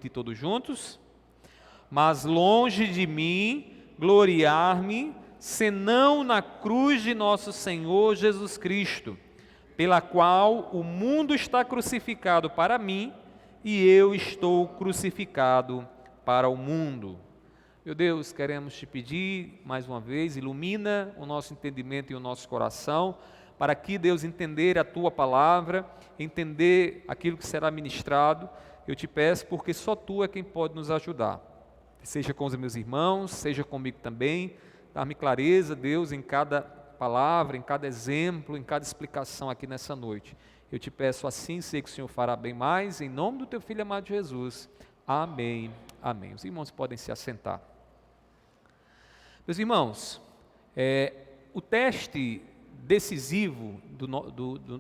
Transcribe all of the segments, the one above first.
E todos juntos? Mas longe de mim gloriar-me, senão na cruz de nosso Senhor Jesus Cristo, pela qual o mundo está crucificado para mim e eu estou crucificado para o mundo. Meu Deus, queremos te pedir mais uma vez, ilumina o nosso entendimento e o nosso coração, para que, Deus, entender a tua palavra, entender aquilo que será ministrado. Eu te peço porque só tu é quem pode nos ajudar. Seja com os meus irmãos, seja comigo também, dá-me clareza, Deus, em cada palavra, em cada exemplo, em cada explicação aqui nessa noite. Eu te peço assim, sei que o Senhor fará bem mais, em nome do teu Filho amado Jesus. Amém, amém. Os irmãos podem se assentar. Meus irmãos, o teste decisivo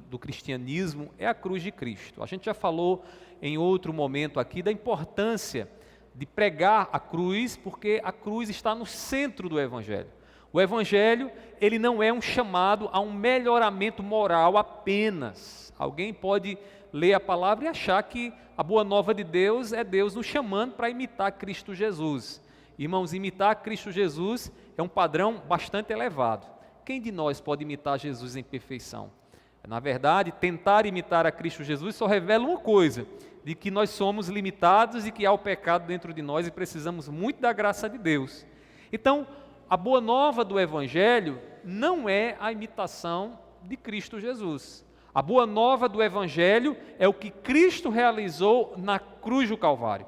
do cristianismo é a cruz de Cristo. A gente já falou em outro momento aqui da importância de pregar a cruz, porque a cruz está no centro do Evangelho. O Evangelho, ele não é um chamado a um melhoramento moral apenas. Alguém pode ler a palavra e achar que a boa nova de Deus é Deus nos chamando para imitar Cristo Jesus. Irmãos, imitar Cristo Jesus é um padrão bastante elevado. Quem de nós pode imitar Jesus em perfeição? Na verdade, tentar imitar a Cristo Jesus só revela uma coisa, de que nós somos limitados e que há o pecado dentro de nós e precisamos muito da graça de Deus. Então, a boa nova do Evangelho não é a imitação de Cristo Jesus. A boa nova do Evangelho é o que Cristo realizou na cruz do Calvário.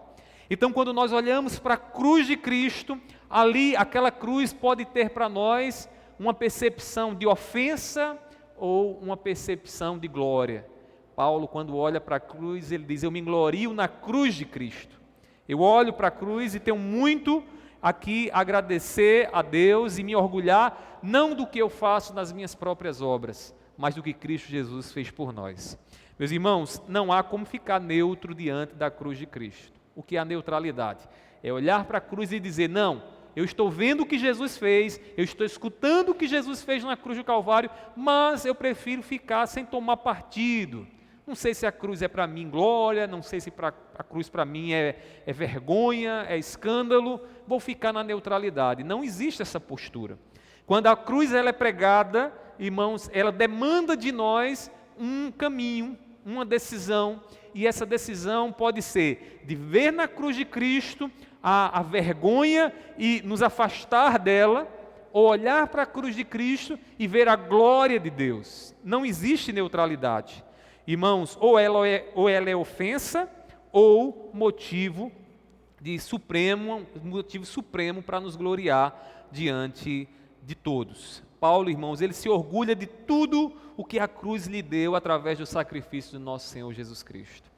Então, quando nós olhamos para a cruz de Cristo, ali, aquela cruz pode ter para nós uma percepção de ofensa ou uma percepção de glória. Paulo, quando olha para a cruz, ele diz: eu me glorio na cruz de Cristo. Eu olho para a cruz e tenho muito aqui agradecer a Deus e me orgulhar, não do que eu faço nas minhas próprias obras, mas do que Cristo Jesus fez por nós. Meus irmãos, não há como ficar neutro diante da cruz de Cristo. O que é a neutralidade? É olhar para a cruz e dizer: não, eu estou vendo o que Jesus fez, eu estou escutando o que Jesus fez na cruz do Calvário, mas eu prefiro ficar sem tomar partido. Não sei se a cruz é para mim glória, não sei se a cruz para mim é vergonha, é escândalo, vou ficar na neutralidade. Não existe essa postura. Quando a cruz ela é pregada, irmãos, ela demanda de nós um caminho, uma decisão, e essa decisão pode ser de ver na cruz de Cristo a vergonha e nos afastar dela, ou olhar para a cruz de Cristo e ver a glória de Deus. Não existe neutralidade. Irmãos, ou ela é ofensa, ou motivo supremo para nos gloriar diante de todos. Paulo, irmãos, ele se orgulha de tudo o que a cruz lhe deu através do sacrifício do nosso Senhor Jesus Cristo.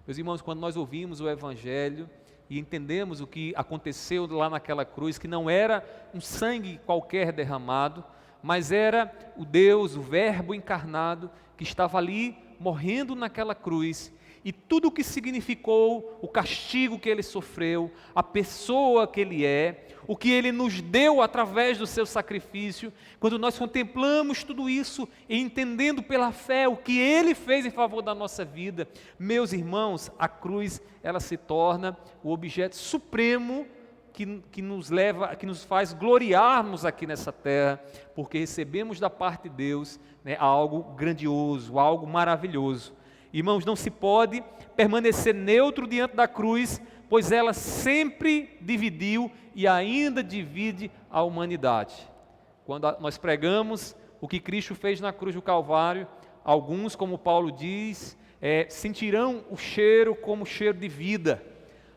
Meus irmãos, quando nós ouvimos o Evangelho e entendemos o que aconteceu lá naquela cruz, que não era um sangue qualquer derramado, mas era o Deus, o Verbo encarnado, que estava ali morrendo naquela cruz, e tudo o que significou o castigo que ele sofreu, a pessoa que ele é, o que ele nos deu através do seu sacrifício, quando nós contemplamos tudo isso e entendendo pela fé o que ele fez em favor da nossa vida, meus irmãos, a cruz ela se torna o objeto supremo que nos faz gloriarmos aqui nessa terra, porque recebemos da parte de Deus, algo grandioso, algo maravilhoso. Irmãos, não se pode permanecer neutro diante da cruz, pois ela sempre dividiu e ainda divide a humanidade. Quando nós pregamos o que Cristo fez na cruz do Calvário, alguns, como Paulo diz, sentirão o cheiro como cheiro de vida,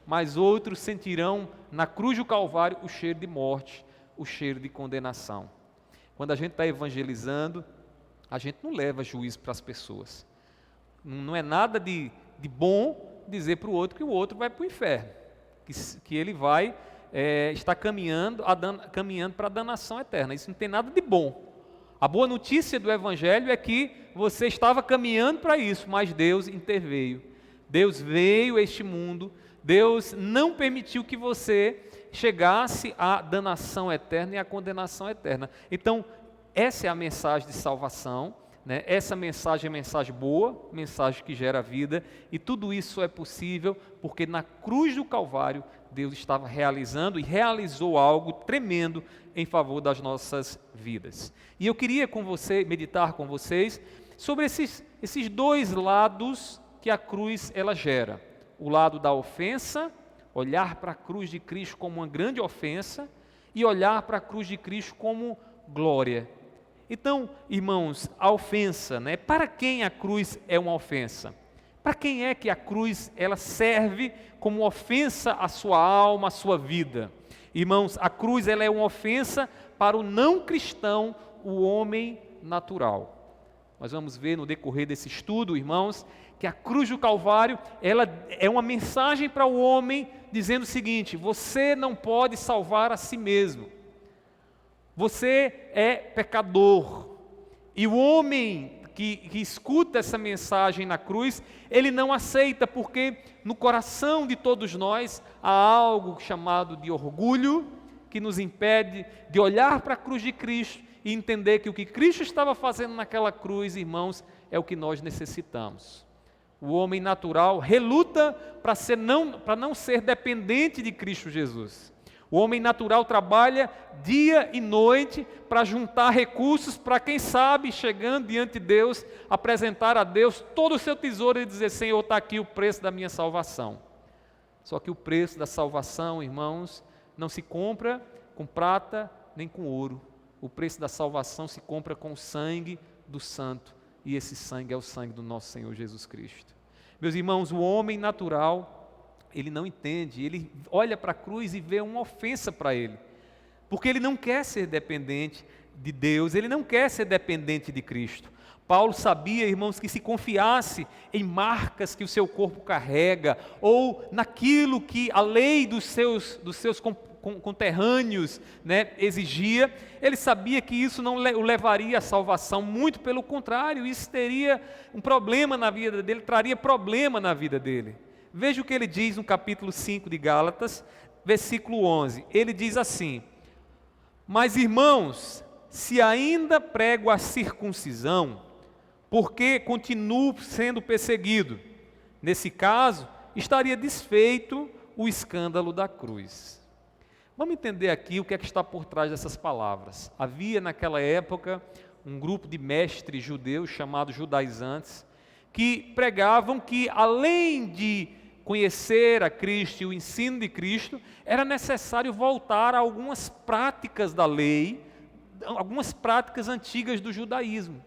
mas outros sentirão na cruz do Calvário o cheiro de morte, o cheiro de condenação. Quando a gente está evangelizando, a gente não leva juízo para as pessoas. Não é nada de bom dizer para o outro que o outro vai para o inferno, que ele vai estar caminhando para a danação eterna. Isso não tem nada de bom. A boa notícia do Evangelho é que você estava caminhando para isso, mas Deus interveio. Deus veio a este mundo, Deus não permitiu que você chegasse à danação eterna e à condenação eterna. Então, essa é a mensagem de salvação, Essa mensagem é mensagem boa, mensagem que gera vida, e tudo isso é possível Porque na cruz do Calvário, Deus estava realizando e realizou algo tremendo em favor das nossas vidas. E eu queria meditar com vocês sobre esses dois lados que a cruz ela gera. O lado da ofensa, olhar para a cruz de Cristo como uma grande ofensa, e olhar para a cruz de Cristo como glória. Então, irmãos, a ofensa, né? Para quem a cruz é uma ofensa? Para quem é que a cruz ela serve como ofensa à sua alma, à sua vida? Irmãos, a cruz ela é uma ofensa para o não cristão, o homem natural. Nós vamos ver no decorrer desse estudo, irmãos, que a cruz do Calvário ela é uma mensagem para o homem dizendo o seguinte: você não pode salvar a si mesmo. Você é pecador. E o homem que escuta essa mensagem na cruz, ele não aceita, porque no coração de todos nós há algo chamado de orgulho, que nos impede de olhar para a cruz de Cristo e entender que o que Cristo estava fazendo naquela cruz, irmãos, é o que nós necessitamos. O homem natural reluta para não ser dependente de Cristo Jesus. O homem natural trabalha dia e noite para juntar recursos para, quem sabe, chegando diante de Deus, apresentar a Deus todo o seu tesouro e dizer: Senhor, está aqui o preço da minha salvação. Só que o preço da salvação, irmãos, não se compra com prata nem com ouro. O preço da salvação se compra com o sangue do Santo, e esse sangue é o sangue do nosso Senhor Jesus Cristo. Meus irmãos, o homem natural, ele não entende, ele olha para a cruz e vê uma ofensa para ele, porque ele não quer ser dependente de Deus, ele não quer ser dependente de Cristo. Paulo sabia, irmãos, que se confiasse em marcas que o seu corpo carrega, ou naquilo que a lei dos seus conterrâneos, né, exigia, ele sabia que isso não o levaria à salvação, muito pelo contrário, isso teria um problema na vida dele, traria problema na vida dele. Veja o que ele diz no capítulo 5 de Gálatas, versículo 11. Ele diz assim: mas irmãos, se ainda prego a circuncisão, porque continuo sendo perseguido? Nesse caso, estaria desfeito o escândalo da cruz. Vamos entender aqui o que é que está por trás dessas palavras. Havia naquela época um grupo de mestres judeus chamados judaizantes, que pregavam que, além de conhecer a Cristo e o ensino de Cristo, era necessário voltar a algumas práticas da lei, algumas práticas antigas do judaísmo.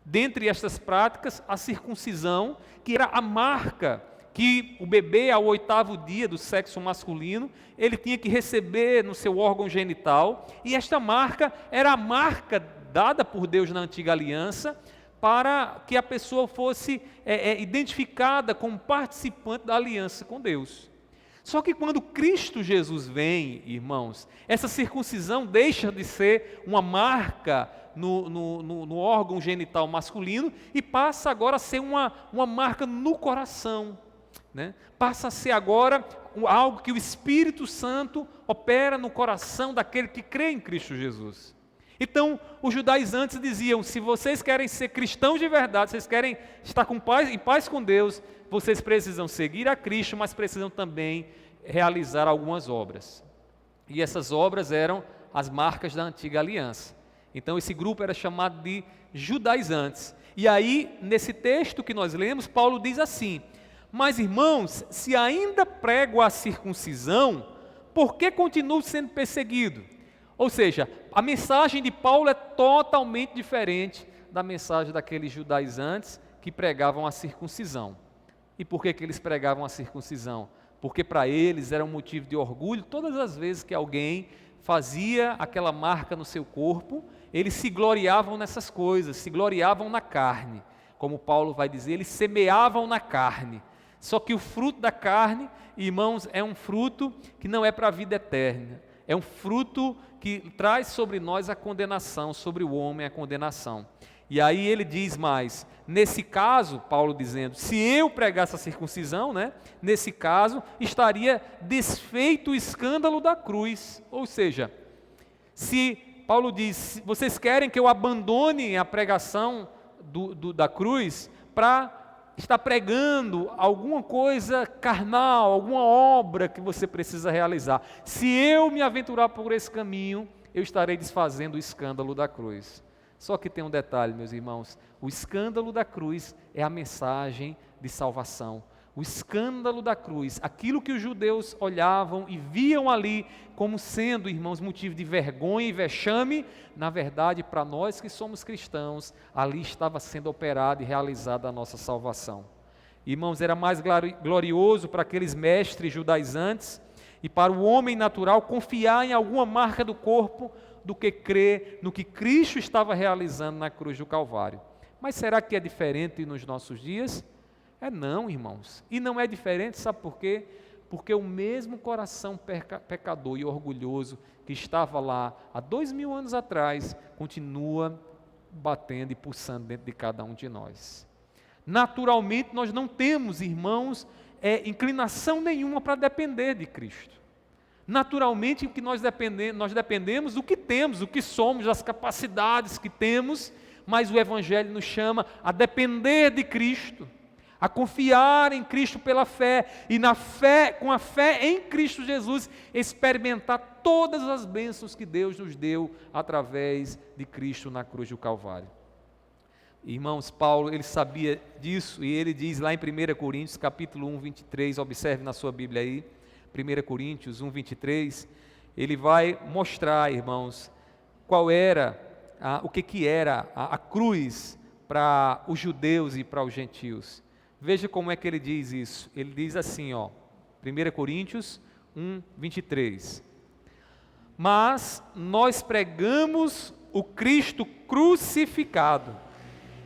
Dentre estas práticas, a circuncisão, que era a marca que o bebê, ao 8º dia do sexo masculino, ele tinha que receber no seu órgão genital, e esta marca era a marca dada por Deus na antiga aliança, para que a pessoa fosse identificada como participante da aliança com Deus. Só que quando Cristo Jesus vem, irmãos, essa circuncisão deixa de ser uma marca no órgão genital masculino e passa agora a ser uma marca no coração, né? Passa a ser agora algo que o Espírito Santo opera no coração daquele que crê em Cristo Jesus. Então, os judaizantes diziam: se vocês querem ser cristãos de verdade, vocês querem estar em paz com Deus, vocês precisam seguir a Cristo, mas precisam também realizar algumas obras. E essas obras eram as marcas da antiga aliança. Então, esse grupo era chamado de judaizantes. E aí, nesse texto que nós lemos, Paulo diz assim: mas irmãos, se ainda prego a circuncisão, por que continuo sendo perseguido? Ou seja, a mensagem de Paulo é totalmente diferente da mensagem daqueles judaizantes que pregavam a circuncisão. E por que eles pregavam a circuncisão? Porque para eles era um motivo de orgulho. Todas as vezes que alguém fazia aquela marca no seu corpo, eles se gloriavam nessas coisas, se gloriavam na carne. Como Paulo vai dizer, eles semeavam na carne. Só que o fruto da carne, irmãos, é um fruto que não é para a vida eterna. É um fruto que traz sobre nós a condenação, sobre o homem a condenação. E aí ele diz mais, nesse caso, Paulo dizendo, se eu pregasse a circuncisão, né, nesse caso, estaria desfeito o escândalo da cruz. Ou seja, se Paulo diz, vocês querem que eu abandone a pregação da cruz para está pregando alguma coisa carnal, alguma obra que você precisa realizar. Se eu me aventurar por esse caminho, eu estarei desfazendo o escândalo da cruz. Só que tem um detalhe, meus irmãos, o escândalo da cruz é a mensagem de salvação. O escândalo da cruz, aquilo que os judeus olhavam e viam ali como sendo, irmãos, motivo de vergonha e vexame, na verdade, para nós que somos cristãos, ali estava sendo operada e realizada a nossa salvação. Irmãos, era mais glorioso para aqueles mestres judaizantes e para o homem natural confiar em alguma marca do corpo do que crer no que Cristo estava realizando na cruz do Calvário. Mas será que é diferente nos nossos dias? Não, irmãos. E não é diferente, sabe por quê? Porque o mesmo coração pecador e orgulhoso que estava lá há 2000 anos atrás, continua batendo e pulsando dentro de cada um de nós. Naturalmente, nós não temos, irmãos, inclinação nenhuma para depender de Cristo. Naturalmente, o que nós dependemos do que temos, do que somos, das capacidades que temos, mas o Evangelho nos chama a depender de Cristo, a confiar em Cristo pela fé, e na fé, com a fé em Cristo Jesus, experimentar todas as bênçãos que Deus nos deu através de Cristo na cruz do Calvário. Irmãos, Paulo, ele sabia disso, e ele diz lá em 1 Coríntios, capítulo 1, 23, observe na sua Bíblia aí, 1 Coríntios 1, 23, ele vai mostrar, irmãos, qual era, o que era a cruz para os judeus e para os gentios. Veja como é que ele diz isso. Ele diz assim, 1 Coríntios 1, 23. Mas nós pregamos o Cristo crucificado,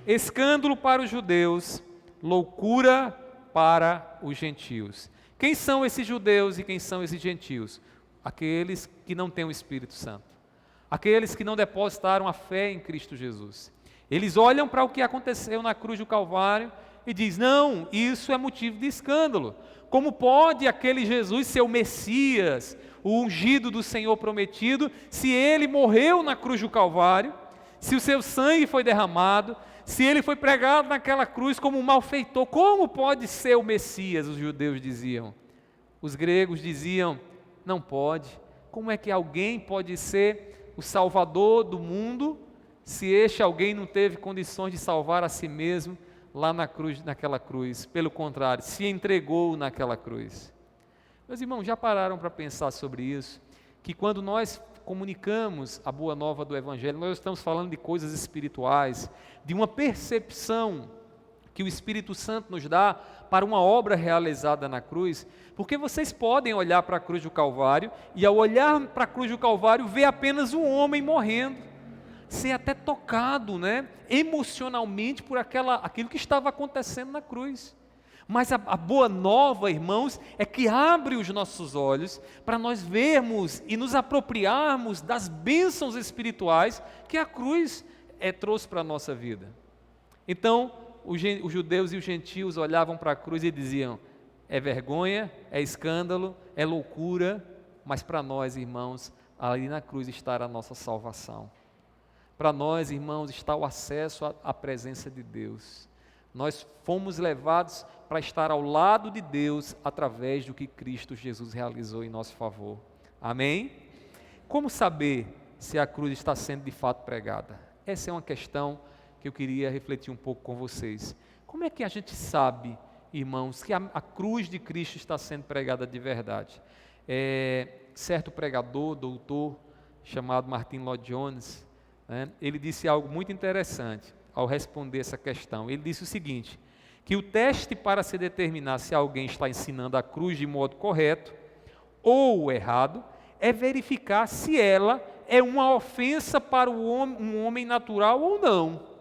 escândalo para os judeus, loucura para os gentios. Quem são esses judeus e quem são esses gentios? Aqueles que não têm o Espírito Santo, aqueles que não depositaram a fé em Cristo Jesus. Eles olham para o que aconteceu na cruz do Calvário e diz: não, isso é motivo de escândalo. Como pode aquele Jesus ser o Messias, o ungido do Senhor prometido, se ele morreu na cruz do Calvário, se o seu sangue foi derramado, se ele foi pregado naquela cruz como um malfeitor? Como pode ser o Messias? Os judeus diziam. Os gregos diziam: não pode. Como é que alguém pode ser o Salvador do mundo se este alguém não teve condições de salvar a si mesmo lá na cruz, naquela cruz? Pelo contrário, se entregou naquela cruz. Meus irmãos, já pararam para pensar sobre isso? Que quando nós comunicamos a boa nova do Evangelho, nós estamos falando de coisas espirituais, de uma percepção que o Espírito Santo nos dá para uma obra realizada na cruz, porque vocês podem olhar para a cruz do Calvário e, ao olhar para a cruz do Calvário, ver apenas um homem morrendo, ser até tocado, emocionalmente por aquilo que estava acontecendo na cruz. Mas a boa nova, irmãos, é que abre os nossos olhos para nós vermos e nos apropriarmos das bênçãos espirituais que a cruz trouxe para a nossa vida. Então, os judeus e os gentios olhavam para a cruz e diziam: é vergonha, é escândalo, é loucura, mas para nós, irmãos, ali na cruz está a nossa salvação. Para nós, irmãos, está o acesso à presença de Deus. Nós fomos levados para estar ao lado de Deus através do que Cristo Jesus realizou em nosso favor. Amém? Como saber se a cruz está sendo de fato pregada? Essa é uma questão que eu queria refletir um pouco com vocês. Como é que a gente sabe, irmãos, que a cruz de Cristo está sendo pregada de verdade? Certo pregador, doutor, chamado Martin Lloyd-Jones, ele disse algo muito interessante ao responder essa questão. Ele disse o seguinte: que o teste para se determinar se alguém está ensinando a cruz de modo correto ou errado é verificar se ela é uma ofensa para um homem natural ou não.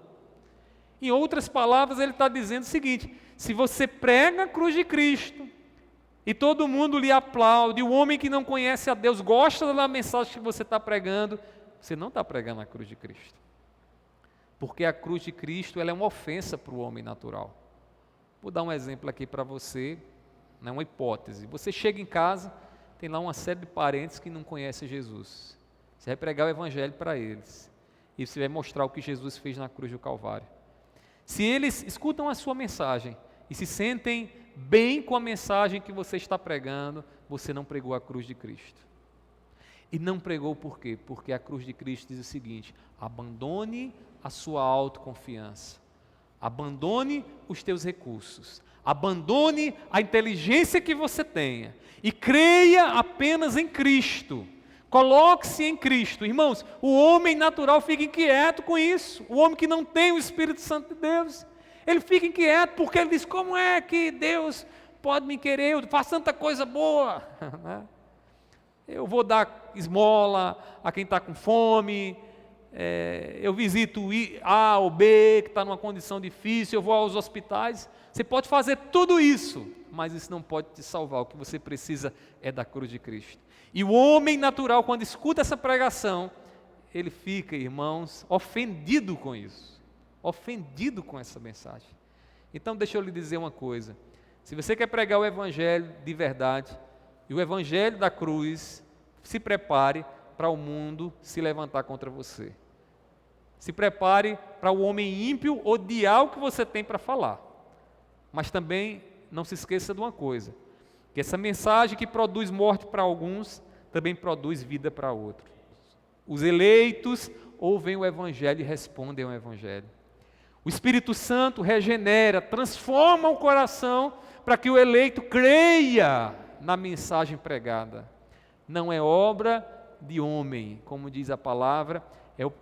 Em outras palavras, ele está dizendo o seguinte: se você prega a cruz de Cristo e todo mundo lhe aplaude, o homem que não conhece a Deus gosta da mensagem que você está pregando, você não está pregando a cruz de Cristo. Porque a cruz de Cristo, ela é uma ofensa para o homem natural. Vou dar um exemplo aqui para você, uma hipótese. Você chega em casa, tem lá uma série de parentes que não conhecem Jesus. Você vai pregar o Evangelho para eles. E você vai mostrar o que Jesus fez na cruz do Calvário. Se eles escutam a sua mensagem e se sentem bem com a mensagem que você está pregando, você não pregou a cruz de Cristo. E não pregou por quê? Porque a cruz de Cristo diz o seguinte: abandone a sua autoconfiança, abandone os teus recursos, abandone a inteligência que você tenha e creia apenas em Cristo. Coloque-se em Cristo. Irmãos, o homem natural fica inquieto com isso. O homem que não tem o Espírito Santo de Deus, ele fica inquieto porque ele diz: como é que Deus pode me querer? Eu faço tanta coisa boa. Eu vou dar esmola a quem está com fome, eu visito A ou B que está numa condição difícil, eu vou aos hospitais. Você pode fazer tudo isso, mas isso não pode te salvar. O que você precisa é da cruz de Cristo. E o homem natural, quando escuta essa pregação, ele fica, irmãos, ofendido com isso, ofendido com essa mensagem. Então deixa eu lhe dizer uma coisa: se você quer pregar o evangelho de verdade, e o evangelho da cruz, se prepare para o mundo se levantar contra você. Se prepare para o homem ímpio odiar o que você tem para falar. Mas também não se esqueça de uma coisa: que essa mensagem que produz morte para alguns, também produz vida para outros. Os eleitos ouvem o evangelho e respondem ao evangelho. O Espírito Santo regenera, transforma o coração para que o eleito creia na mensagem pregada. Não é obra de homem, como diz a palavra,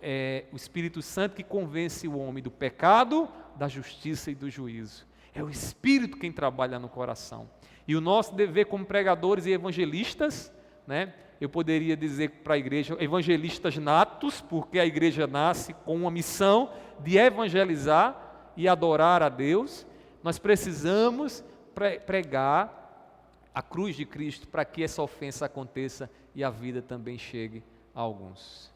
é o Espírito Santo que convence o homem do pecado, da justiça e do juízo. É o Espírito quem trabalha no coração. E o nosso dever como pregadores e evangelistas, né, eu poderia dizer para a igreja, evangelistas natos, porque a igreja nasce com uma missão de evangelizar e adorar a Deus. Nós precisamos pregar a cruz de Cristo para que essa ofensa aconteça e a vida também chegue a alguns.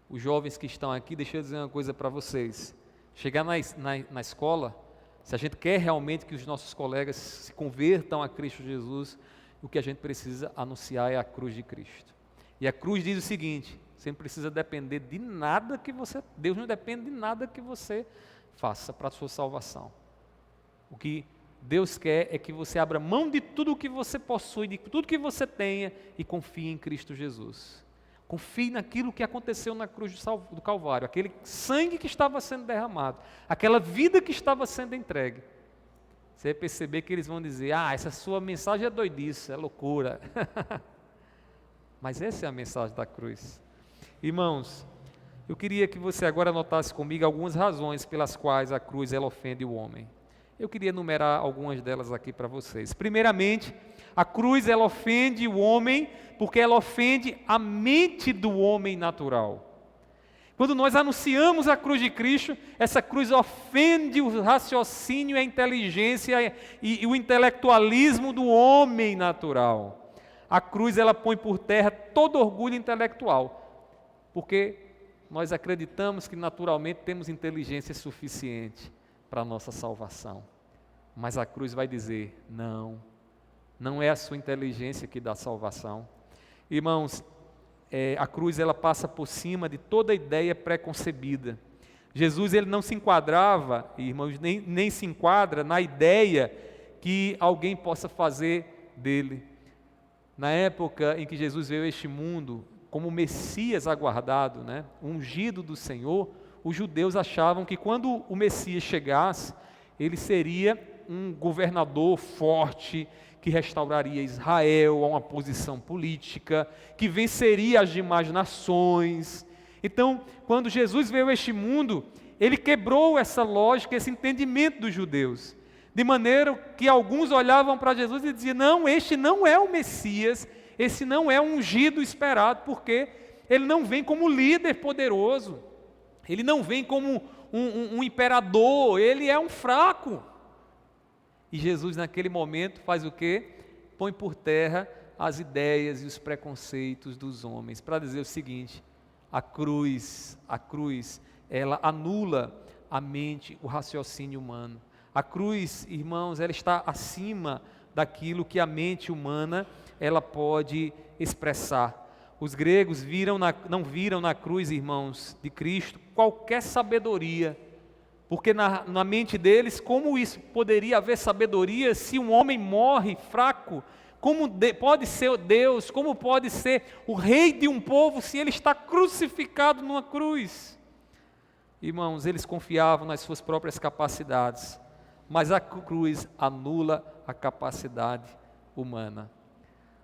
Os jovens que estão aqui, deixa eu dizer uma coisa para vocês: chegar na escola, se a gente quer realmente que os nossos colegas se convertam a Cristo Jesus, o que a gente precisa anunciar é a cruz de Cristo. E a cruz diz o seguinte: você não precisa depender de nada que você, Deus não depende de nada que você faça para a sua salvação. O que Deus quer é que você abra mão de tudo o que você possui, de tudo que você tenha, e confie em Cristo Jesus. Confie naquilo que aconteceu na cruz do Calvário, aquele sangue que estava sendo derramado, aquela vida que estava sendo entregue. Você vai perceber que eles vão dizer: essa sua mensagem é doidice, é loucura. Mas essa é a mensagem da cruz. Irmãos, eu queria que você agora anotasse comigo algumas razões pelas quais a cruz ela ofende o homem. Eu queria enumerar algumas delas aqui para vocês. Primeiramente, a cruz ela ofende o homem porque ela ofende a mente do homem natural. Quando nós anunciamos a cruz de Cristo, essa cruz ofende o raciocínio, a inteligência e o intelectualismo do homem natural. A cruz ela põe por terra todo orgulho intelectual, porque nós acreditamos que naturalmente temos inteligência suficiente para a nossa salvação. Mas a cruz vai dizer: não é a sua inteligência que dá salvação. Irmãos, a cruz ela passa por cima de toda ideia preconcebida. Jesus ele não se enquadrava, irmãos, nem se enquadra na ideia que alguém possa fazer dele. Na época em que Jesus veio a este mundo, como Messias aguardado, né, ungido do Senhor, os judeus achavam que quando o Messias chegasse, ele seria um governador forte, que restauraria Israel a uma posição política, que venceria as demais nações. Então, quando Jesus veio a este mundo, ele quebrou essa lógica, esse entendimento dos judeus, de maneira que alguns olhavam para Jesus e diziam: não, este não é o Messias, esse não é o ungido esperado, porque ele não vem como líder poderoso, ele não vem como um imperador, ele é um fraco. E Jesus naquele momento faz o quê? Põe por terra as ideias e os preconceitos dos homens, para dizer o seguinte: a cruz, ela anula a mente, o raciocínio humano. A cruz, irmãos, ela está acima daquilo que a mente humana ela pode expressar. Os gregos não viram na cruz, irmãos, de Cristo, qualquer sabedoria, Porque na mente deles, como isso poderia haver sabedoria se um homem morre fraco? Como pode ser Deus, como pode ser o rei de um povo se ele está crucificado numa cruz? Irmãos, eles confiavam nas suas próprias capacidades, mas a cruz anula a capacidade humana.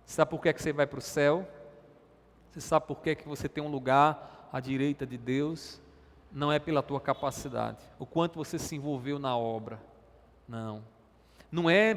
Sabe por que você vai para o céu? Você sabe por que você tem um lugar à direita de Deus? Não é pela tua capacidade, o quanto você se envolveu na obra, não é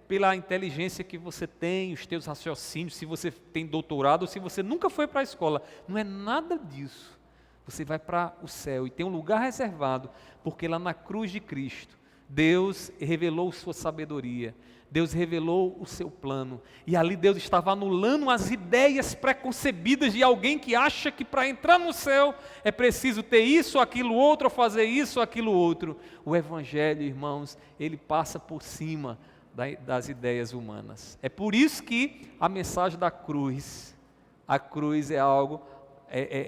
pela inteligência que você tem, os teus raciocínios, se você tem doutorado ou se você nunca foi para a escola, não é nada disso. Você vai para o céu e tem um lugar reservado, porque lá na cruz de Cristo, Deus revelou sua sabedoria, Deus revelou o seu plano, e ali Deus estava anulando as ideias preconcebidas de alguém que acha que para entrar no céu é preciso ter isso, aquilo outro, ou fazer isso, aquilo outro. O Evangelho, irmãos, ele passa por cima das ideias humanas. É por isso que a mensagem da cruz, a cruz é algo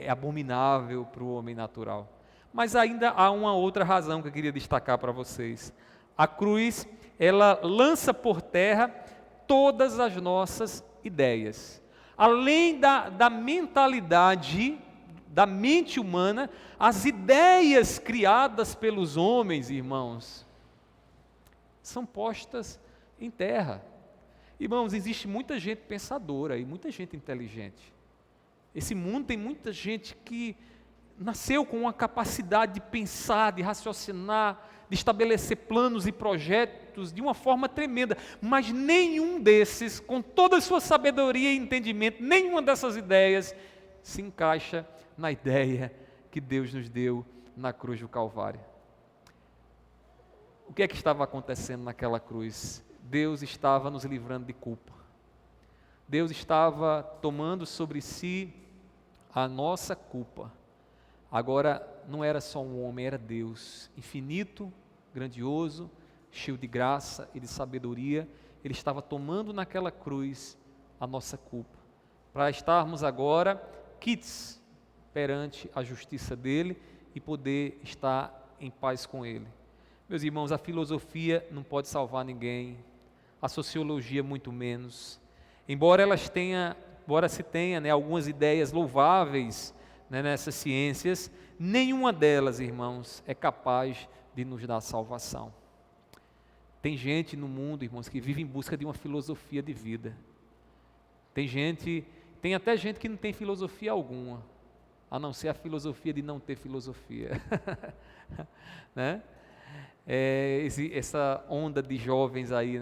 abominável para o homem natural. Mas ainda há uma outra razão que eu queria destacar para vocês. A cruz, ela lança por terra todas as nossas ideias. Além da mentalidade, da mente humana, as ideias criadas pelos homens, irmãos, são postas em terra. Irmãos, existe muita gente pensadora e muita gente inteligente. Esse mundo tem muita gente que nasceu com uma capacidade de pensar, de raciocinar, de estabelecer planos e projetos de uma forma tremenda, mas nenhum desses, com toda a sua sabedoria e entendimento, nenhuma dessas ideias se encaixa na ideia que Deus nos deu na cruz do Calvário. O que é que estava acontecendo naquela cruz? Deus estava nos livrando de culpa. Deus estava tomando sobre si a nossa culpa. Agora, não era só um homem, era Deus, infinito, grandioso, cheio de graça e de sabedoria. Ele estava tomando naquela cruz a nossa culpa, para estarmos agora quites perante a justiça dele e poder estar em paz com ele. Meus irmãos, a filosofia não pode salvar ninguém, a sociologia muito menos. Embora se tenha algumas ideias louváveis, nessas ciências, nenhuma delas, irmãos, é capaz de nos dar salvação. Tem gente no mundo, irmãos, que vive em busca de uma filosofia de vida. Tem até gente que não tem filosofia alguma, a não ser a filosofia de não ter filosofia. Né? Essa onda de jovens aí,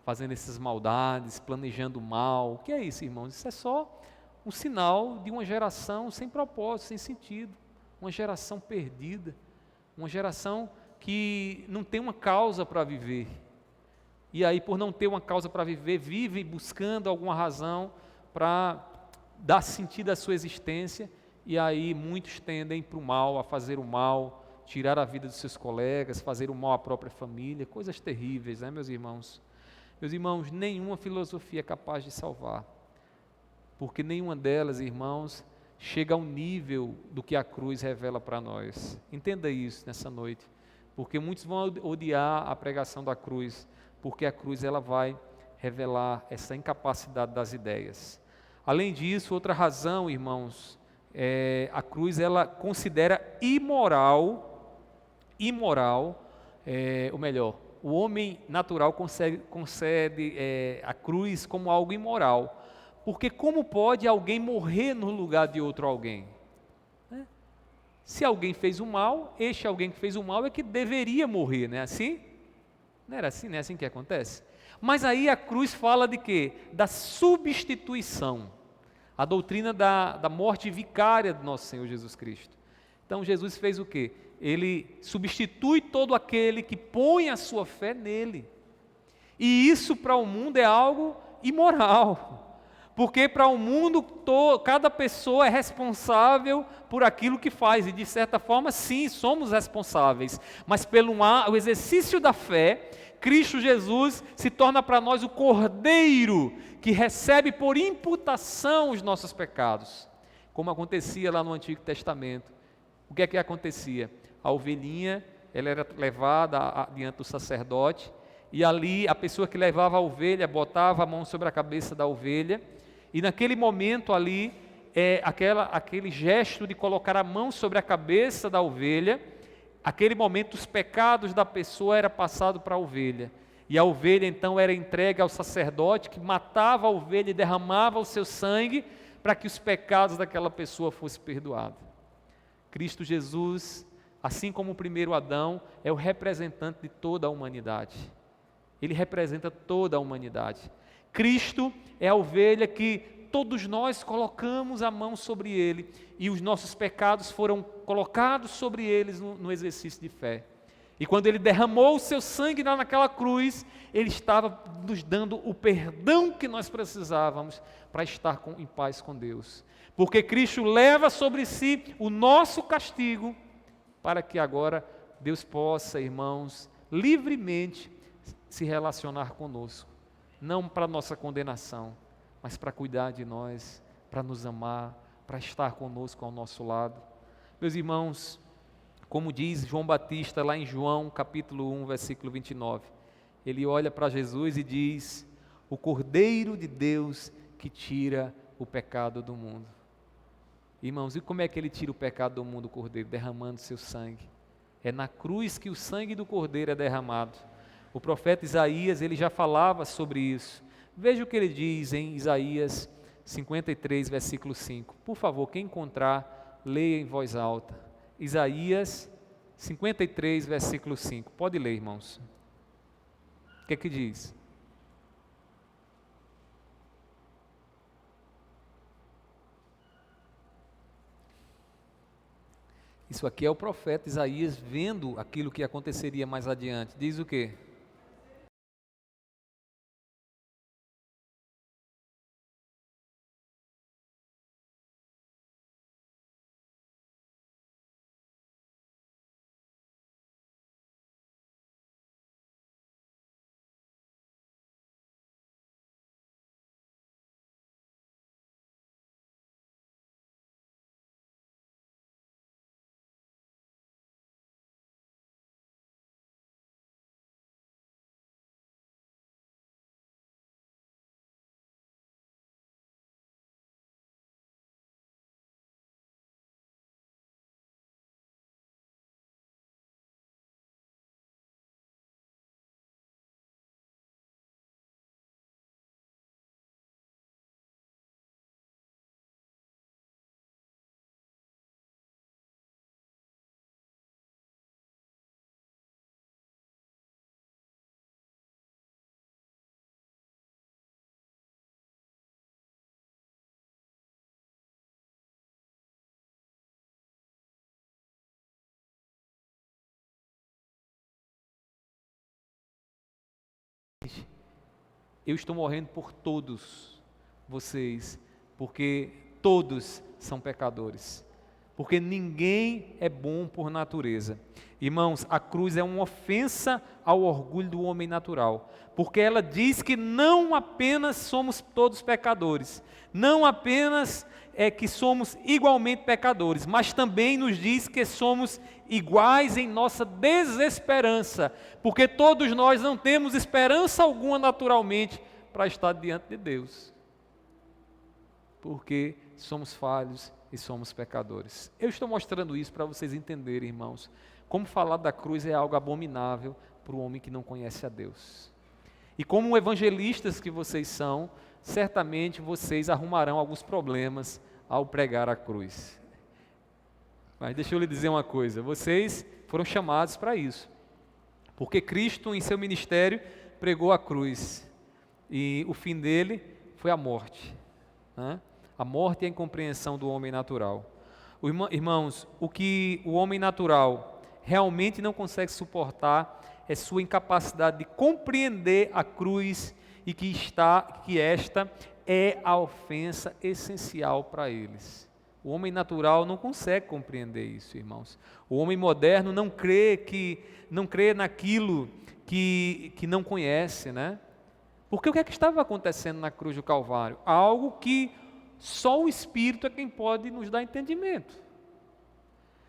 fazendo essas maldades, planejando mal. O que é isso, irmãos? Isso é só um sinal de uma geração sem propósito, sem sentido, uma geração perdida, uma geração que não tem uma causa para viver, e aí por não ter uma causa para viver, vive buscando alguma razão para dar sentido à sua existência, e aí muitos tendem para o mal, a fazer o mal, tirar a vida dos seus colegas, fazer o mal à própria família, coisas terríveis, meus irmãos? Meus irmãos, nenhuma filosofia é capaz de salvar, porque nenhuma delas, irmãos, chega ao nível do que a cruz revela para nós. Entenda isso nessa noite, porque muitos vão odiar a pregação da cruz, porque a cruz ela vai revelar essa incapacidade das ideias. Além disso, outra razão, irmãos, a cruz ela considera o homem natural concede a cruz como algo imoral. Porque como pode alguém morrer no lugar de outro alguém? Se alguém fez o mal, este alguém que fez o mal é que deveria morrer, não é assim? Não era assim, não é assim que acontece? Mas aí a cruz fala de quê? Da substituição. A doutrina da morte vicária do nosso Senhor Jesus Cristo. Então Jesus fez o quê? Ele substitui todo aquele que põe a sua fé nele. E isso para o mundo é algo imoral. Porque para o mundo, cada pessoa é responsável por aquilo que faz, e de certa forma, sim, somos responsáveis, mas pelo o exercício da fé, Cristo Jesus se torna para nós o Cordeiro, que recebe por imputação os nossos pecados, como acontecia lá no Antigo Testamento. O que é que acontecia? A ovelhinha, ela era levada diante do sacerdote, e ali a pessoa que levava a ovelha botava a mão sobre a cabeça da ovelha, e naquele momento ali, aquele gesto de colocar a mão sobre a cabeça da ovelha, aquele momento os pecados da pessoa era passado para a ovelha, e a ovelha então era entregue ao sacerdote, que matava a ovelha e derramava o seu sangue, para que os pecados daquela pessoa fossem perdoados. Cristo Jesus, assim como o primeiro Adão, é o representante de toda a humanidade. Ele representa toda a humanidade. Cristo é a ovelha que todos nós colocamos a mão sobre ele, e os nossos pecados foram colocados sobre eles no exercício de fé. E quando ele derramou o seu sangue lá naquela cruz, ele estava nos dando o perdão que nós precisávamos para estar em paz com Deus. Porque Cristo leva sobre si o nosso castigo, para que agora Deus possa, irmãos, livremente se relacionar conosco. Não para nossa condenação, mas para cuidar de nós, para nos amar, para estar conosco ao nosso lado. Meus irmãos, como diz João Batista lá em João capítulo 1, versículo 29, ele olha para Jesus e diz: o Cordeiro de Deus que tira o pecado do mundo. Irmãos, e como é que ele tira o pecado do mundo, o Cordeiro? Derramando seu sangue. É na cruz que o sangue do Cordeiro é derramado. O profeta Isaías, ele já falava sobre isso. Veja o que ele diz em Isaías 53, versículo 5. Por favor, quem encontrar, leia em voz alta. Isaías 53, versículo 5. Pode ler, irmãos. O que é que diz? Isso aqui é o profeta Isaías vendo aquilo que aconteceria mais adiante. Diz o quê? Eu estou morrendo por todos vocês, porque todos são pecadores, porque ninguém é bom por natureza. Irmãos, a cruz é uma ofensa ao orgulho do homem natural, porque ela diz que não apenas somos todos pecadores, não apenas que somos igualmente pecadores, mas também nos diz que somos iguais em nossa desesperança, porque todos nós não temos esperança alguma naturalmente para estar diante de Deus, porque somos falhos e somos pecadores. Eu estou mostrando isso para vocês entenderem, irmãos, como falar da cruz é algo abominável para o homem que não conhece a Deus. E como evangelistas que vocês são, certamente vocês arrumarão alguns problemas ao pregar a cruz. Mas deixa eu lhe dizer uma coisa, vocês foram chamados para isso, porque Cristo em seu ministério pregou a cruz, e o fim dele foi a morte, né? A morte e a incompreensão do homem natural. Irmãos, o que o homem natural realmente não consegue suportar é sua incapacidade de compreender a cruz, e que esta é a ofensa essencial para eles. O homem natural não consegue compreender isso, irmãos. O homem moderno não crê naquilo que não conhece, né? Porque o que é que estava acontecendo na cruz do Calvário? Algo que só o Espírito é quem pode nos dar entendimento.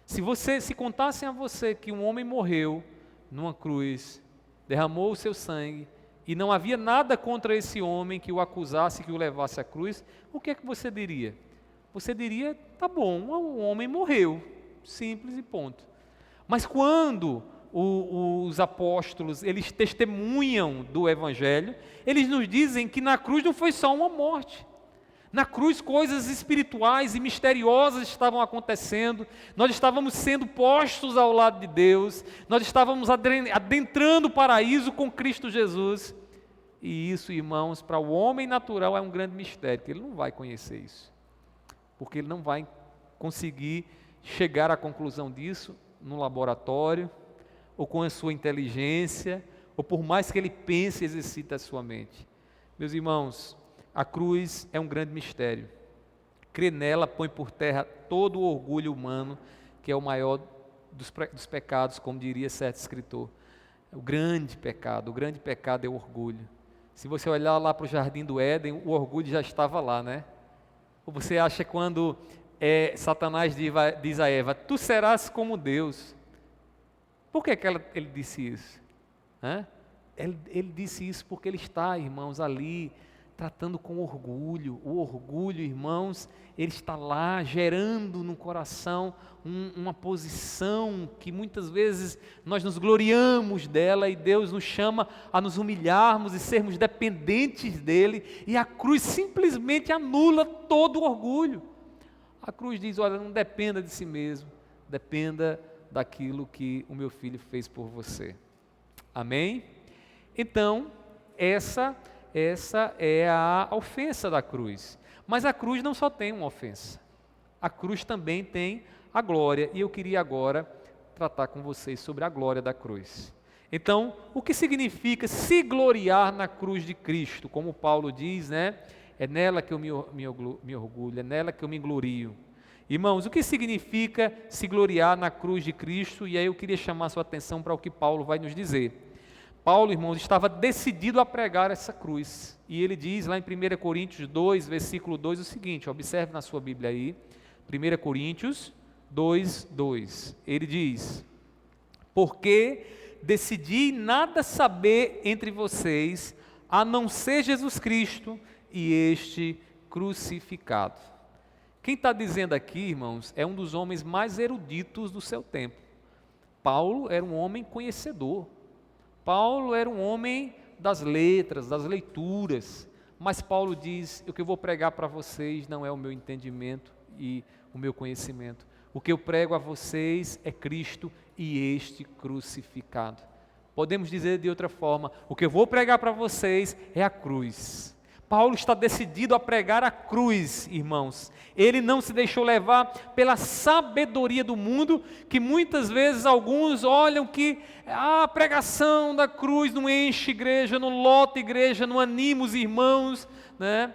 Se contassem a você que um homem morreu numa cruz, derramou o seu sangue, e não havia nada contra esse homem que o acusasse, que o levasse à cruz, o que é que você diria? Você diria, tá bom, um homem morreu, simples e ponto. Mas quando os apóstolos, eles testemunham do Evangelho, eles nos dizem que na cruz não foi só uma morte. Na cruz coisas espirituais e misteriosas estavam acontecendo, nós estávamos sendo postos ao lado de Deus, nós estávamos adentrando o paraíso com Cristo Jesus. E isso, irmãos, para o homem natural é um grande mistério, porque ele não vai conhecer isso, porque ele não vai conseguir chegar à conclusão disso no laboratório, ou com a sua inteligência, ou por mais que ele pense e exercite a sua mente. Meus irmãos, a cruz é um grande mistério. Crer nela põe por terra todo o orgulho humano, que é o maior dos pecados, como diria certo escritor. O grande pecado é o orgulho. Se você olhar lá para o jardim do Éden, o orgulho já estava lá, né? Ou você acha quando Satanás diz a Eva, tu serás como Deus. Por que ele disse isso? Ele disse isso porque ele está, irmãos, ali tratando com orgulho. O orgulho, irmãos, ele está lá gerando no coração uma posição que muitas vezes nós nos gloriamos dela e Deus nos chama a nos humilharmos e sermos dependentes dele, e a cruz simplesmente anula todo o orgulho. A cruz diz, olha, não dependa de si mesmo, dependa daquilo que o meu filho fez por você. Amém? Então, essa é a ofensa da cruz. Mas a cruz não só tem uma ofensa. A cruz também tem a glória. E eu queria agora tratar com vocês sobre a glória da cruz. Então, o que significa se gloriar na cruz de Cristo? Como Paulo diz, né? É nela que eu me orgulho, é nela que eu me glorio. Irmãos, o que significa se gloriar na cruz de Cristo? E aí eu queria chamar a sua atenção para o que Paulo vai nos dizer. Paulo, irmãos, estava decidido a pregar essa cruz. E ele diz lá em 1 Coríntios 2, versículo 2, o seguinte, observe na sua Bíblia aí, 1 Coríntios 2, 2. Ele diz, porque decidi nada saber entre vocês, a não ser Jesus Cristo e este crucificado. Quem está dizendo aqui, irmãos, é um dos homens mais eruditos do seu tempo. Paulo era um homem conhecedor. Paulo era um homem das letras, das leituras, mas Paulo diz, o que eu vou pregar para vocês não é o meu entendimento e o meu conhecimento. O que eu prego a vocês é Cristo e este crucificado. Podemos dizer de outra forma, o que eu vou pregar para vocês é a cruz. Paulo está decidido a pregar a cruz, irmãos. Ele não se deixou levar pela sabedoria do mundo, que muitas vezes alguns olham que a pregação da cruz não enche igreja, não lota igreja, não anima os irmãos, né?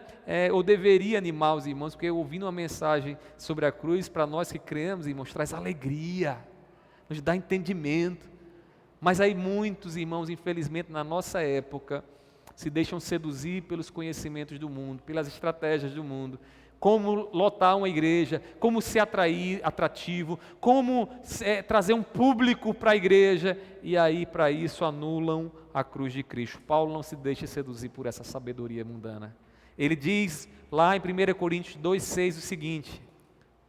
Ou deveria animar os irmãos, porque ouvindo uma mensagem sobre a cruz, para nós que cremos, irmãos, traz alegria, nos dá entendimento. Mas aí muitos irmãos, infelizmente, na nossa época, se deixam seduzir pelos conhecimentos do mundo, pelas estratégias do mundo, como lotar uma igreja, como ser atrativo, como trazer um público para a igreja, e aí para isso anulam a cruz de Cristo. Paulo não se deixa seduzir por essa sabedoria mundana. Ele diz lá em 1 Coríntios 2,6 o seguinte,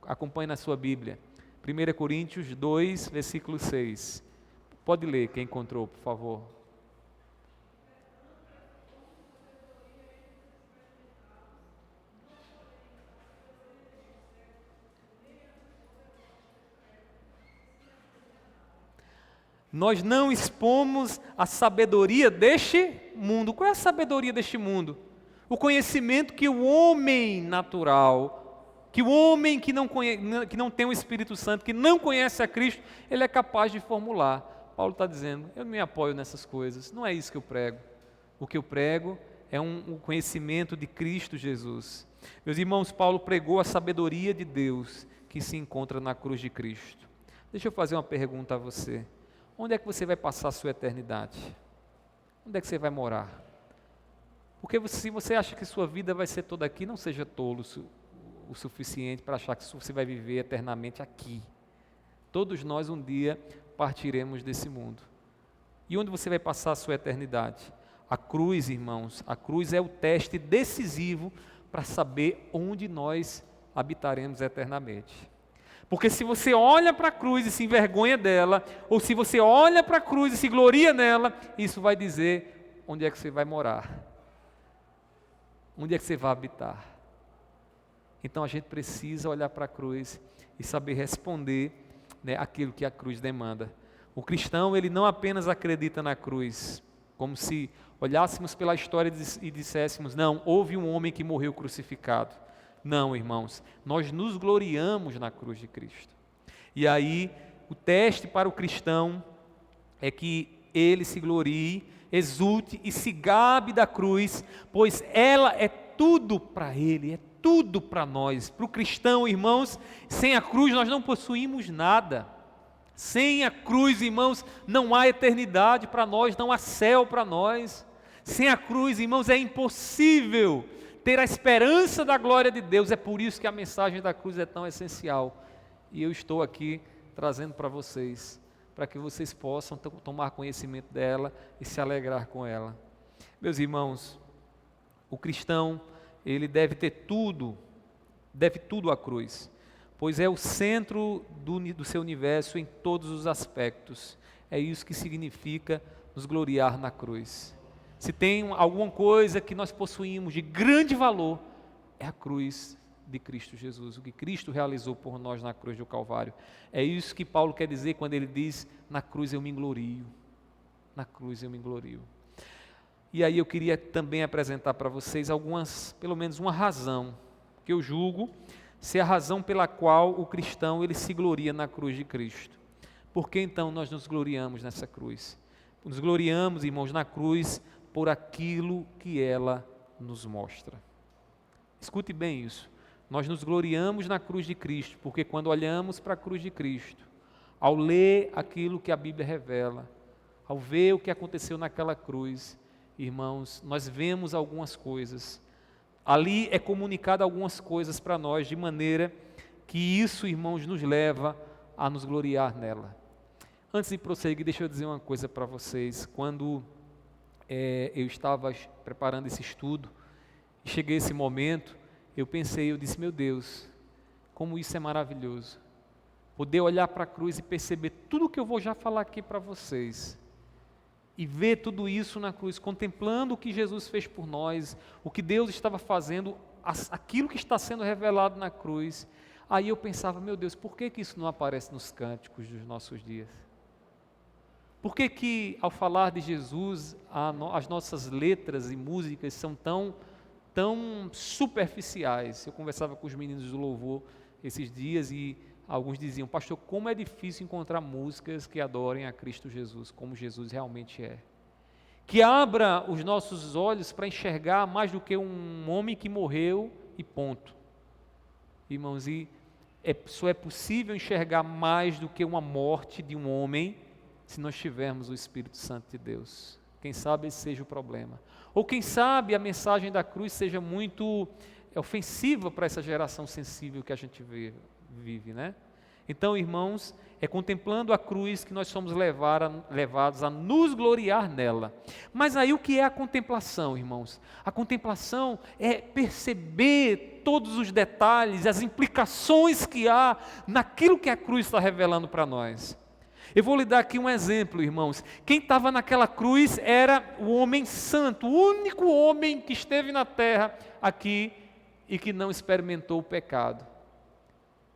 acompanhe na sua Bíblia, 1 Coríntios 2, versículo 6, pode ler quem encontrou, por favor. Nós não expomos a sabedoria deste mundo. Qual é a sabedoria deste mundo? O conhecimento que o homem natural, que o homem que não tem o Espírito Santo, que não conhece a Cristo, ele é capaz de formular. Paulo está dizendo, eu não me apoio nessas coisas, não é isso que eu prego. O que eu prego é um conhecimento de Cristo Jesus. Meus irmãos, Paulo pregou a sabedoria de Deus que se encontra na cruz de Cristo. Deixa eu fazer uma pergunta a você. Onde é que você vai passar a sua eternidade? Onde é que você vai morar? Porque se você acha que sua vida vai ser toda aqui, não seja tolo o suficiente para achar que você vai viver eternamente aqui. Todos nós um dia partiremos desse mundo. E onde você vai passar a sua eternidade? A cruz, irmãos, a cruz é o teste decisivo para saber onde nós habitaremos eternamente. Porque se você olha para a cruz e se envergonha dela, ou se você olha para a cruz e se gloria nela, isso vai dizer onde é que você vai morar, onde é que você vai habitar. Então a gente precisa olhar para a cruz e saber responder, né, aquilo que a cruz demanda. O cristão, ele não apenas acredita na cruz, como se olhássemos pela história e disséssemos, não, houve um homem que morreu crucificado. Não, irmãos, nós nos gloriamos na cruz de Cristo. E aí, o teste para o cristão é que ele se glorie, exulte e se gabe da cruz, pois ela é tudo para ele, é tudo para nós. Para o cristão, irmãos, sem a cruz nós não possuímos nada. Sem a cruz, irmãos, não há eternidade para nós, não há céu para nós. Sem a cruz, irmãos, é impossível ter a esperança da glória de Deus. É por isso que a mensagem da cruz é tão essencial. E eu estou aqui trazendo para vocês, para que vocês possam tomar conhecimento dela e se alegrar com ela. Meus irmãos, o cristão, ele deve tudo à cruz, pois é o centro do seu universo em todos os aspectos. É isso que significa nos gloriar na cruz. Se tem alguma coisa que nós possuímos de grande valor, é a cruz de Cristo Jesus, o que Cristo realizou por nós na cruz do Calvário. É isso que Paulo quer dizer quando ele diz, na cruz eu me glorio, na cruz eu me glorio. E aí eu queria também apresentar para vocês pelo menos uma razão, que eu julgo ser a razão pela qual o cristão ele se gloria na cruz de Cristo. Por que então nós nos gloriamos nessa cruz? Nos gloriamos, irmãos, na cruz por aquilo que ela nos mostra. Escute bem isso. Nós nos gloriamos na cruz de Cristo, porque quando olhamos para a cruz de Cristo, ao ler aquilo que a Bíblia revela, ao ver o que aconteceu naquela cruz, irmãos, nós vemos algumas coisas. Ali é comunicado algumas coisas para nós, de maneira que isso, irmãos, nos leva a nos gloriar nela. Antes de prosseguir, deixa eu dizer uma coisa para vocês. Quando eu estava preparando esse estudo, e cheguei a esse momento, eu disse, meu Deus, como isso é maravilhoso. Poder olhar para a cruz e perceber tudo o que eu vou já falar aqui para vocês. E ver tudo isso na cruz, contemplando o que Jesus fez por nós, o que Deus estava fazendo, aquilo que está sendo revelado na cruz. Aí eu pensava, meu Deus, por que isso não aparece nos cânticos dos nossos dias? Por que ao falar de Jesus, as nossas letras e músicas são tão superficiais? Eu conversava com os meninos do louvor esses dias e alguns diziam, pastor, como é difícil encontrar músicas que adorem a Cristo Jesus, como Jesus realmente é. Que abra os nossos olhos para enxergar mais do que um homem que morreu e ponto. Irmãos, só é possível enxergar mais do que uma morte de um homem se nós tivermos o Espírito Santo de Deus. Quem sabe esse seja o problema. Ou quem sabe a mensagem da cruz seja muito ofensiva para essa geração sensível que a gente vive, né? Então, irmãos, é contemplando a cruz que nós somos levados a nos gloriar nela. Mas aí o que é a contemplação, irmãos? A contemplação é perceber todos os detalhes, as implicações que há naquilo que a cruz está revelando para nós. Eu vou lhe dar aqui um exemplo, irmãos. Quem estava naquela cruz era o homem santo, o único homem que esteve na terra aqui e que não experimentou o pecado.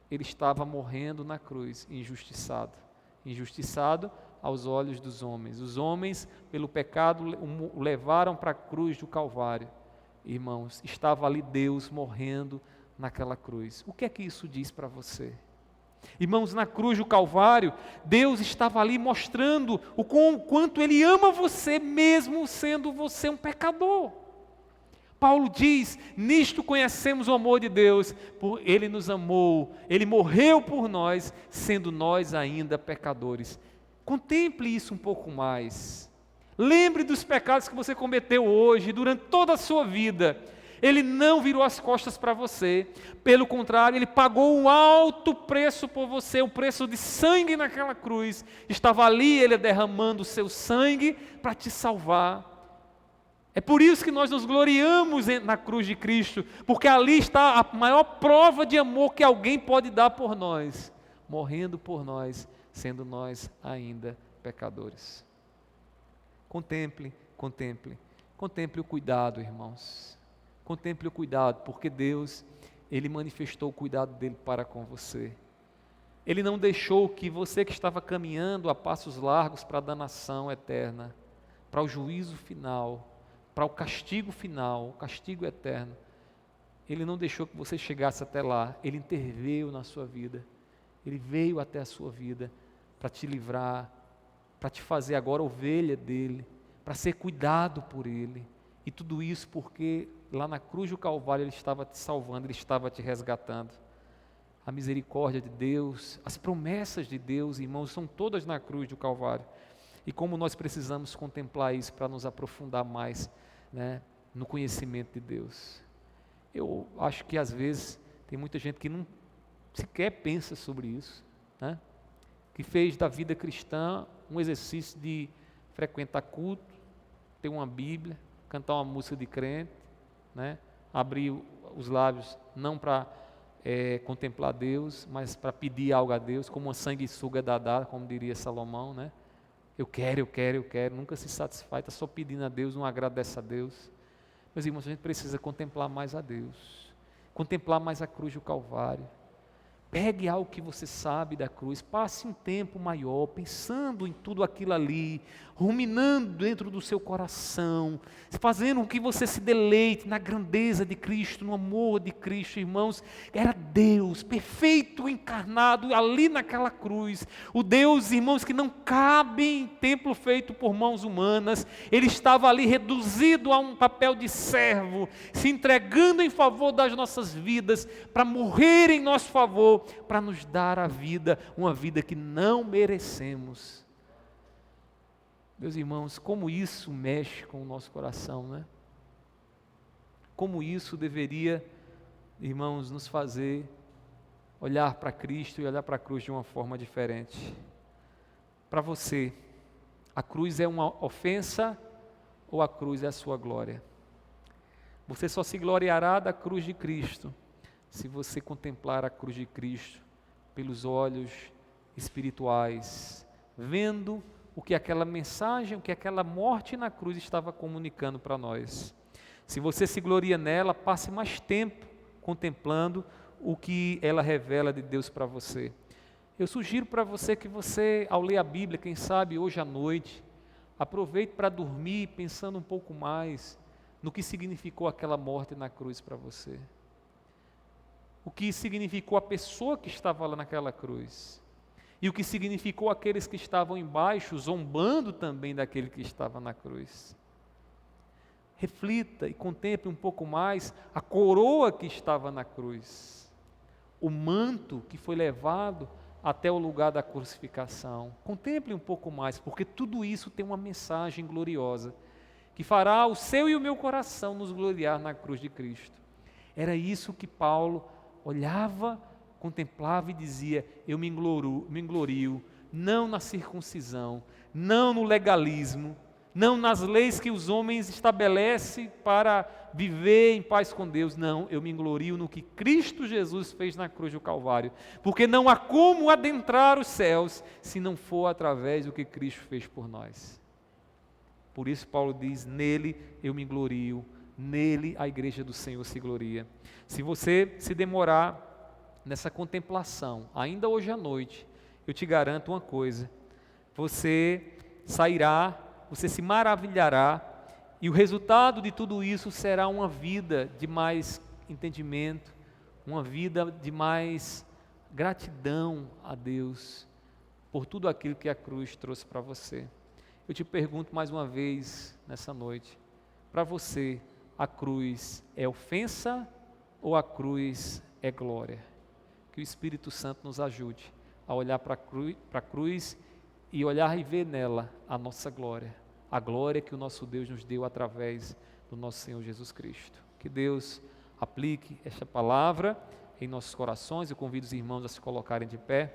Ele estava morrendo na cruz, injustiçado aos olhos dos homens. Os homens, pelo pecado, o levaram para a cruz do Calvário. Irmãos, estava ali Deus morrendo naquela cruz. O que é que isso diz para você? Irmãos, na cruz do Calvário, Deus estava ali mostrando o quanto Ele ama você, mesmo sendo você um pecador. Paulo diz, nisto conhecemos o amor de Deus, Ele nos amou, Ele morreu por nós, sendo nós ainda pecadores. Contemple isso um pouco mais. Lembre dos pecados que você cometeu hoje, durante toda a sua vida. Ele não virou as costas para você. Pelo contrário, Ele pagou um alto preço por você, o preço de sangue naquela cruz. Estava ali Ele derramando o seu sangue para te salvar. É por isso que nós nos gloriamos na cruz de Cristo, porque ali está a maior prova de amor que alguém pode dar por nós, morrendo por nós, sendo nós ainda pecadores. Contemple o cuidado, irmãos. Contemple o cuidado, porque Deus, Ele manifestou o cuidado dEle para com você. Ele não deixou que você que estava caminhando a passos largos para a danação eterna, para o juízo final, para o castigo final, o castigo eterno, Ele não deixou que você chegasse até lá. Ele interveio na sua vida. Ele veio até a sua vida para te livrar, para te fazer agora ovelha dEle, para ser cuidado por Ele. E tudo isso porque lá na cruz do Calvário Ele estava te salvando, Ele estava te resgatando. A misericórdia de Deus, as promessas de Deus, irmãos, são todas na cruz do Calvário. E como nós precisamos contemplar isso para nos aprofundar mais, né, no conhecimento de Deus. Eu acho que às vezes tem muita gente que não sequer pensa sobre isso, né? Que fez da vida cristã um exercício de frequentar culto, ter uma Bíblia, cantar uma música de crente, né? Abrir os lábios não para contemplar Deus, mas para pedir algo a Deus, como uma sanguessuga dadá, como diria Salomão, né? Eu quero, nunca se satisfaz, está só pedindo a Deus, não agradece a Deus. Meus irmãos, a gente precisa contemplar mais a Deus, contemplar mais a cruz do Calvário. Pegue algo que você sabe da cruz, passe um tempo maior pensando em tudo aquilo ali, ruminando dentro do seu coração, fazendo com que você se deleite na grandeza de Cristo, no amor de Cristo, irmãos. Era Deus perfeito encarnado ali naquela cruz, o Deus, irmãos, que não cabe em templo feito por mãos humanas. Ele estava ali reduzido a um papel de servo, se entregando em favor das nossas vidas, para morrer em nosso favor, para nos dar a vida, uma vida que não merecemos. Meus irmãos, como isso mexe com o nosso coração, né? Como isso deveria, irmãos, nos fazer olhar para Cristo e olhar para a cruz de uma forma diferente. Para você, a cruz é uma ofensa ou a cruz é a sua glória? Você só se gloriará da cruz de Cristo se você contemplar a cruz de Cristo pelos olhos espirituais, vendo o que aquela mensagem, o que aquela morte na cruz estava comunicando para nós. Se você se gloria nela, passe mais tempo contemplando o que ela revela de Deus para você. Eu sugiro para você que você, ao ler a Bíblia, quem sabe hoje à noite, aproveite para dormir pensando um pouco mais no que significou aquela morte na cruz para você. O que significou a pessoa que estava lá naquela cruz. E o que significou aqueles que estavam embaixo, zombando também daquele que estava na cruz. Reflita e contemple um pouco mais a coroa que estava na cruz. O manto que foi levado até o lugar da crucificação. Contemple um pouco mais, porque tudo isso tem uma mensagem gloriosa, que fará o seu e o meu coração nos gloriar na cruz de Cristo. Era isso que Paulo olhava, contemplava e dizia: eu me glorio, não na circuncisão, não no legalismo, não nas leis que os homens estabelecem para viver em paz com Deus. Não, eu me glorio no que Cristo Jesus fez na cruz do Calvário, porque não há como adentrar os céus se não for através do que Cristo fez por nós. Por isso Paulo diz: nele eu me glorio, nele a igreja do Senhor se gloria. Se você se demorar nessa contemplação, ainda hoje à noite, eu te garanto uma coisa: você sairá, você se maravilhará, e o resultado de tudo isso será uma vida de mais entendimento, uma vida de mais gratidão a Deus por tudo aquilo que a cruz trouxe para você. Eu te pergunto mais uma vez nessa noite: para você, a cruz é ofensa ou a cruz é glória? Que o Espírito Santo nos ajude a olhar para a cruz e olhar e ver nela a nossa glória, a glória que o nosso Deus nos deu através do nosso Senhor Jesus Cristo. Que Deus aplique esta palavra em nossos corações. Eu convido os irmãos a se colocarem de pé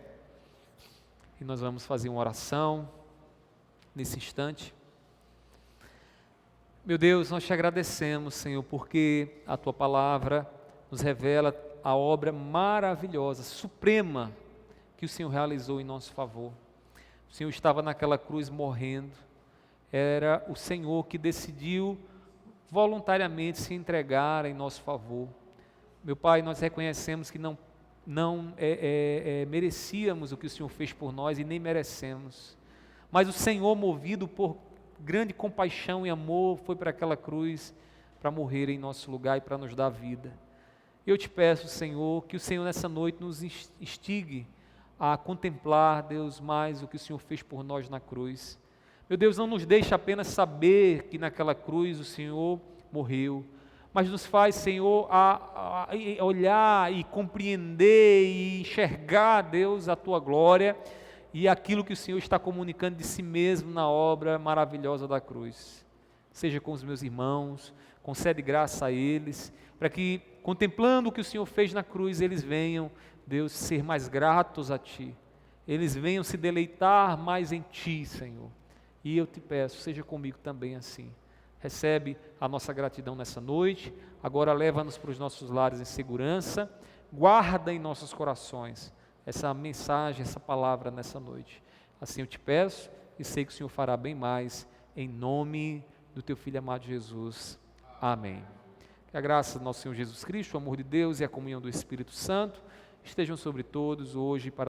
e nós vamos fazer uma oração nesse instante. Meu Deus, nós te agradecemos, Senhor, porque a Tua palavra nos revela a obra maravilhosa, suprema, que o Senhor realizou em nosso favor. O Senhor estava naquela cruz morrendo, era o Senhor que decidiu voluntariamente se entregar em nosso favor. Meu Pai, nós reconhecemos que não merecíamos o que o Senhor fez por nós e nem merecemos, mas o Senhor, movido por grande compaixão e amor, foi para aquela cruz para morrer em nosso lugar e para nos dar vida. Eu te peço, Senhor, que o Senhor nessa noite nos instigue a contemplar, Deus, mais o que o Senhor fez por nós na cruz. Meu Deus, não nos deixe apenas saber que naquela cruz o Senhor morreu, mas nos faz, Senhor, a olhar e compreender e enxergar, Deus, a Tua glória e aquilo que o Senhor está comunicando de si mesmo na obra maravilhosa da cruz. Seja com os meus irmãos, concede graça a eles, para que, contemplando o que o Senhor fez na cruz, eles venham, Deus, ser mais gratos a Ti, eles venham se deleitar mais em Ti, Senhor. E eu te peço, seja comigo também assim. Recebe a nossa gratidão nessa noite, agora leva-nos para os nossos lares em segurança, guarda em nossos corações essa mensagem, essa palavra nessa noite. Assim eu te peço e sei que o Senhor fará bem mais, em nome do Teu Filho amado Jesus. Amém. Que a graça do nosso Senhor Jesus Cristo, o amor de Deus e a comunhão do Espírito Santo estejam sobre todos hoje e para